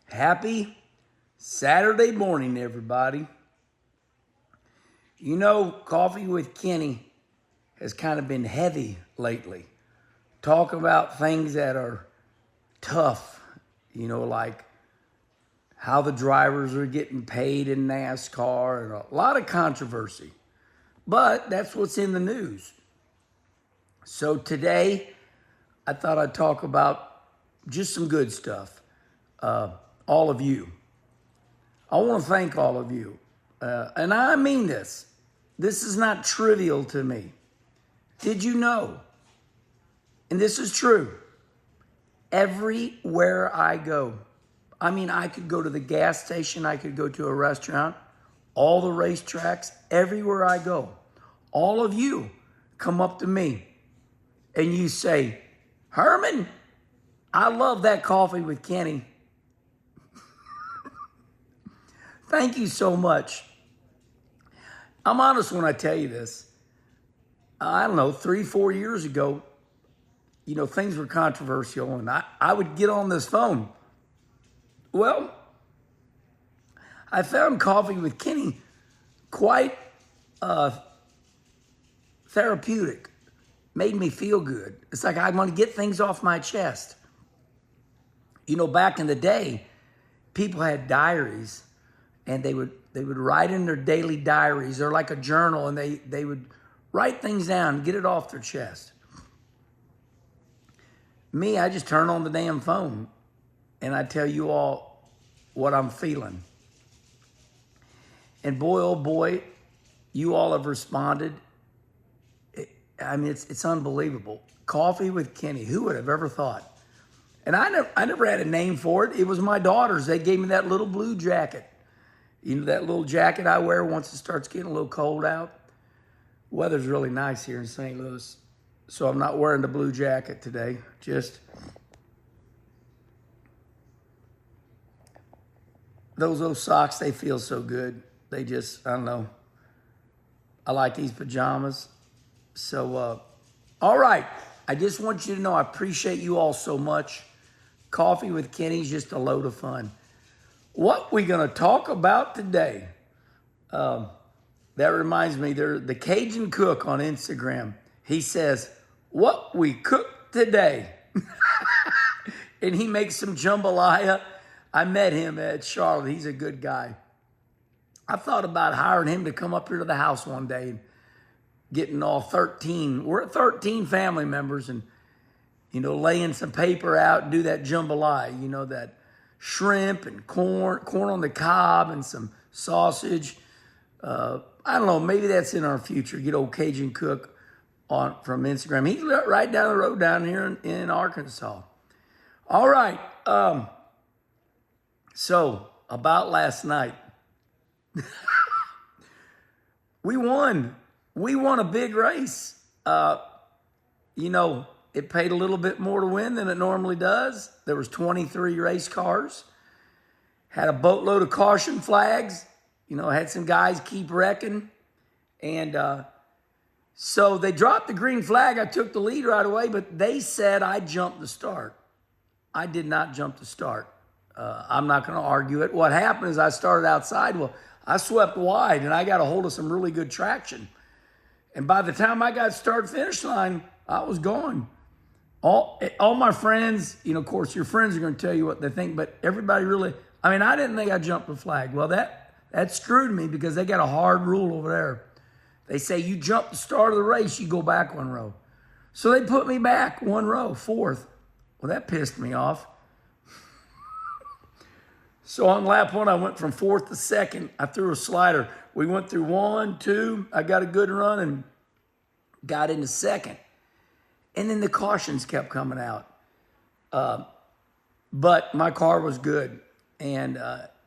Happy Saturday morning, everybody. You know, Coffee with Kenny has kind of been heavy lately. Talk about things that are tough, like how the drivers are getting paid in NASCAR and a lot of controversy. But that's what's in the news. So today, I thought I'd talk about just some good stuff. All of you. I want to thank all of you. And I mean this. This is not trivial to me. Did you know? And this is true. Everywhere I go, I could go to the gas station, I could go to a restaurant, all the racetracks, everywhere I go. All of you come up to me and you say, Herman, I love that Coffee with Kenny. Thank you so much. I'm honest when I tell you this. I don't know, 3-4 years ago, things were controversial and I would get on this phone. Well, I found Coffee with Kenny quite therapeutic. Made me feel good. It's like I want to get things off my chest. Back in the day, people had diaries and they would write in their daily diaries or like a journal, and they would write things down and get it off their chest. Me, I just turn on the damn phone and I tell you all what I'm feeling. And boy, oh boy, you all have responded. It's unbelievable. Coffee with Kenny, who would have ever thought? And I never had a name for it. It was my daughters. They gave me that little blue jacket. That little jacket I wear once it starts getting a little cold out. Weather's really nice here in St. Louis, so I'm not wearing the blue jacket today. Just those socks, they feel so good. They just, I don't know. I like these pajamas. So, all right. I just want you to know I appreciate you all so much. Coffee with Kenny's just a load of fun. What we going to talk about today, that reminds me, the Cajun Cook on Instagram, he says, what we cooked today. And he makes some jambalaya. I met him at Charlotte. He's a good guy. I thought about hiring him to come up here to the house one day and getting all 13. We're 13 family members and, laying some paper out and do that jambalaya, that shrimp and corn on the cob and some sausage. I don't know, maybe that's in our future. Get old Cajun Cook from Instagram. He's right down the road down here in Arkansas. All right. So about last night, we won. We won a big race. It paid a little bit more to win than it normally does. There was 23 race cars. Had a boatload of caution flags. Had some guys keep wrecking. And so they dropped the green flag. I took the lead right away, but they said I jumped the start. I did not jump the start. I'm not going to argue it. What happened is I started outside. Well, I swept wide, and I got a hold of some really good traction. And by the time I got start finish line, I was gone. All my friends, of course, your friends are going to tell you what they think, but everybody really, I didn't think I jumped the flag. Well, that screwed me because they got a hard rule over there. They say you jump the start of the race, you go back one row. So they put me back one row, fourth. Well, that pissed me off. So on lap one, I went from fourth to second. I threw a slider. We went through 1, 2. I got a good run and got into second. And then the cautions kept coming out. But my car was good. And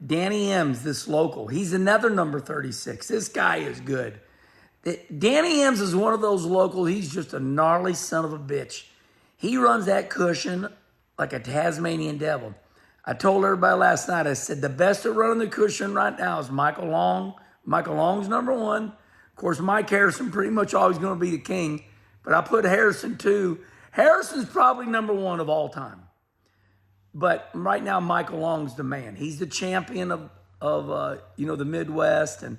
Danny M's, this local, he's another number 36. This guy is good. Danny M's is one of those locals. He's just a gnarly son of a bitch. He runs that cushion like a Tasmanian devil. I told everybody last night, I said, the best at running the cushion right now is Michael Long. Michael Long's number one. Of course, Mike Harrison pretty much always going to be the king. But I put Harrison too. Harrison's probably number one of all time. But right now, Michael Long's the man. He's the champion of the Midwest, and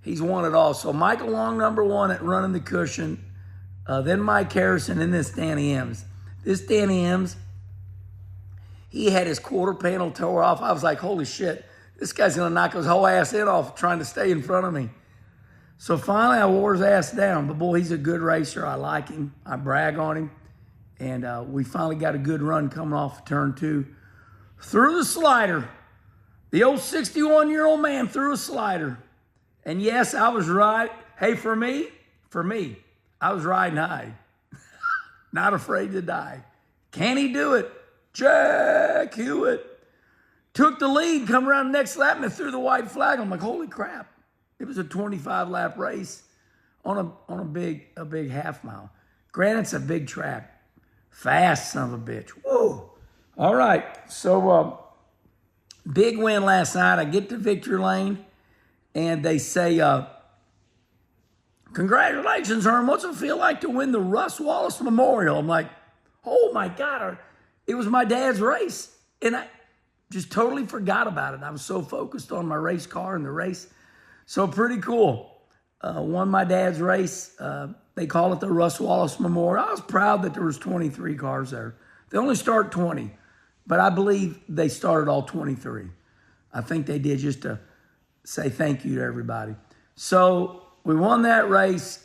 he's won it all. So Michael Long, #1 at running the cushion. Then Mike Harrison, and this Danny Ems. This Danny Ems, he had his quarter panel tore off. I was like, holy shit, this guy's going to knock his whole ass in off trying to stay in front of me. So finally, I wore his ass down. But boy, he's a good racer. I like him. I brag on him. And we finally got a good run coming off turn 2. Through the slider. The old 61-year-old man threw a slider. And yes, I was right. Hey, for me, I was riding high. Not afraid to die. Can he do it? Jack Hewitt took the lead, come around the next lap, and threw the white flag. I'm like, holy crap. It was a 25-lap race on a big half mile. Granite's a big track. Fast son of a bitch. Whoa. All right. So, big win last night. I get to victory lane, and they say, congratulations, Herm. What's it feel like to win the Russ Wallace Memorial? I'm like, oh, my God. It was my dad's race, and I just totally forgot about it. I was so focused on my race car and the race. So pretty cool. Won my dad's race. They call it the Russ Wallace Memorial. I was proud that there was 23 cars there. They only start 20, but I believe they started all 23. I think they did just to say thank you to everybody. So we won that race,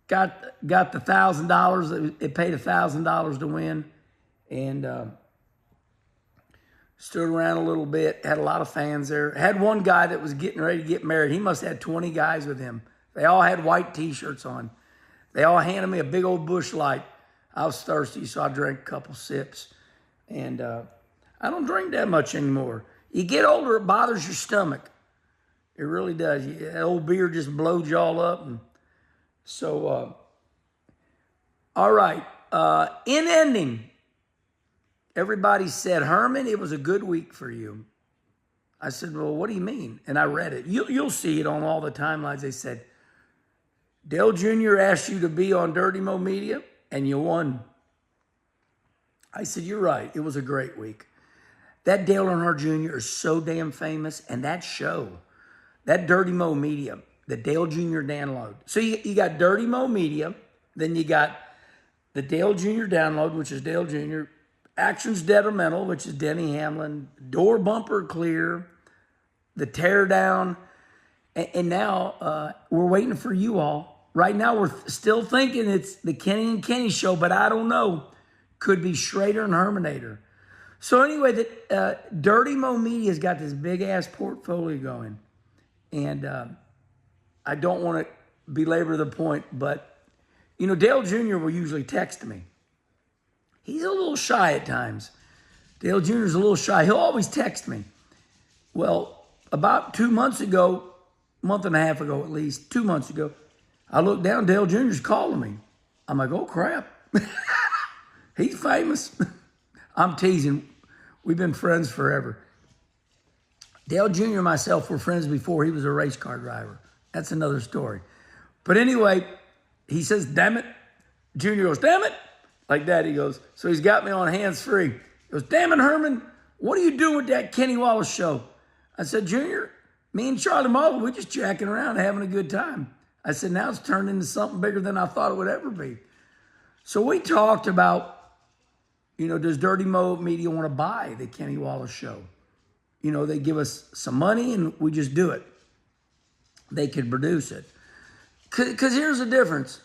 got the $1,000. It paid $1,000 to win, and stood around a little bit. Had a lot of fans there. Had one guy that was getting ready to get married. He must have had 20 guys with him. They all had white T-shirts on. They all handed me a big old Busch Light. I was thirsty, so I drank a couple sips. And I don't drink that much anymore. You get older, it bothers your stomach. It really does. That old beer just blows you all up. And so, all right. In ending, everybody said, Herman, it was a good week for you. I said, well, what do you mean? And I read it. You'll see it on all the timelines. They said, Dale Jr. asked you to be on Dirty Mo Media, and you won. I said, you're right. It was a great week. That Dale Earnhardt Jr. is so damn famous, and that show, that Dirty Mo Media, the Dale Jr. download. So you got Dirty Mo Media, then you got the Dale Jr. download, which is Dale Jr., Actions Detrimental, which is Denny Hamlin, Door Bumper Clear, the Teardown, and now we're waiting for you all. Right now, we're still thinking it's the Kenny and Kenny show, but I don't know. Could be Schrader and Herminator. So anyway, Dirty Mo Media's got this big-ass portfolio going. And I don't want to belabor the point, but, Dale Jr. will usually text me. He's a little shy at times. Dale Jr.'s a little shy. He'll always text me. Well, about 2 months ago, month and a half ago at least, 2 months ago, I looked down, Dale Jr.'s calling me. I'm like, oh, crap. He's famous. I'm teasing. We've been friends forever. Dale Jr. and myself were friends before he was a race car driver. That's another story. But anyway, he says, damn it. Junior goes, damn it. Like that, he goes. So he's got me on hands-free. He goes, damn it, Herman. What are you doing with that Kenny Wallace show? I said, Junior, me and Charlie Marvel, we're just jacking around having a good time. I said, now it's turned into something bigger than I thought it would ever be. So we talked about, does Dirty Mo Media want to buy the Kenny Wallace show? They give us some money and we just do it. They could produce it. Because here's the difference.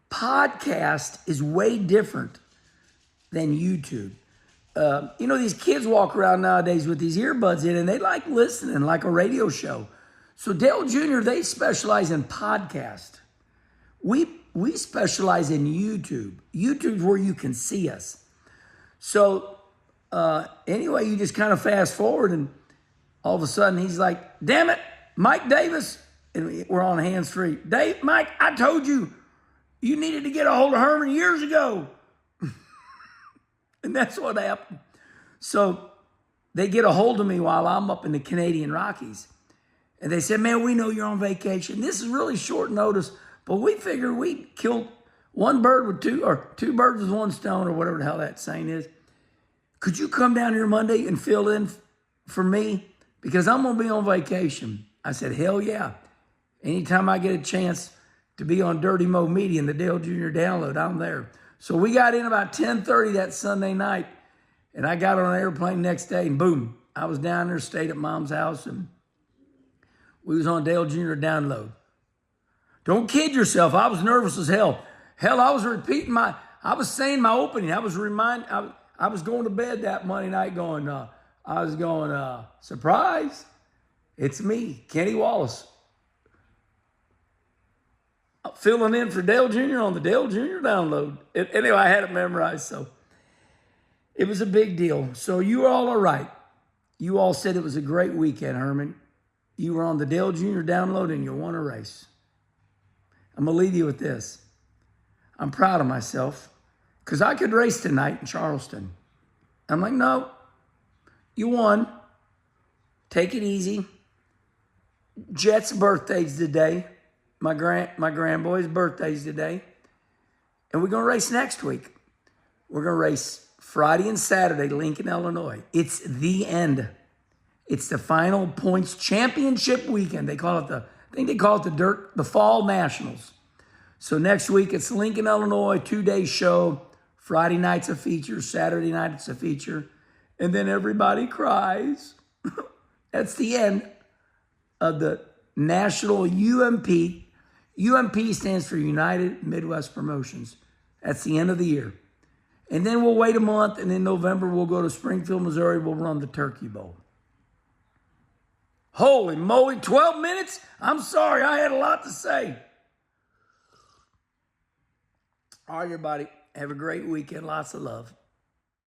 Podcast is way different than YouTube. These kids walk around nowadays with these earbuds in and they like listening like a radio show. So Dale Jr., they specialize in podcast. We specialize in YouTube. YouTube's where you can see us. So anyway, you just kind of fast forward and all of a sudden he's like, damn it, Mike Davis. And we're on hands-free. Mike, I told you, you needed to get a hold of Herman years ago. And that's what happened. So they get a hold of me while I'm up in the Canadian Rockies. And they said, man, we know you're on vacation. This is really short notice, but we figured we'd kill two birds with one stone, or whatever the hell that saying is. could you come down here Monday and fill in for me? Because I'm going to be on vacation. I said, hell yeah. Anytime I get a chance to be on Dirty Mo Media and the Dale Jr. Download, I'm there. So we got in about 10:30 that Sunday night, and I got on an airplane next day, and boom, I was down there, stayed at Mom's house, and we was on Dale Jr. Download. Don't kid yourself. I was nervous as hell. Hell, I was repeating I was saying my opening. I was going to bed that Monday night going, surprise, it's me, Kenny Wallace. Filling in for Dale Jr. on the Dale Jr. Download. Anyway, I had it memorized, so it was a big deal. So you all are right. You all said it was a great weekend, Herman. You were on the Dale Jr. Download and you won a race. I'm going to leave you with this. I'm proud of myself because I could race tonight in Charleston. I'm like, no, you won. Take it easy. Jet's birthday's today. My grandboy's birthday's today. And we're going to race next week. We're going to race Friday and Saturday, Lincoln, Illinois. It's the end. It's the final points championship weekend. I think they call it the Fall Nationals. So next week it's Lincoln, Illinois, 2-day show. Friday night's a feature. Saturday night it's a feature. And then everybody cries. That's the end of the National UMP. UMP stands for United Midwest Promotions. That's the end of the year. And then we'll wait a month, and in November we'll go to Springfield, Missouri. We'll run the Turkey Bowl. Holy moly, 12 minutes? I'm sorry, I had a lot to say. All right, everybody, have a great weekend. Lots of love.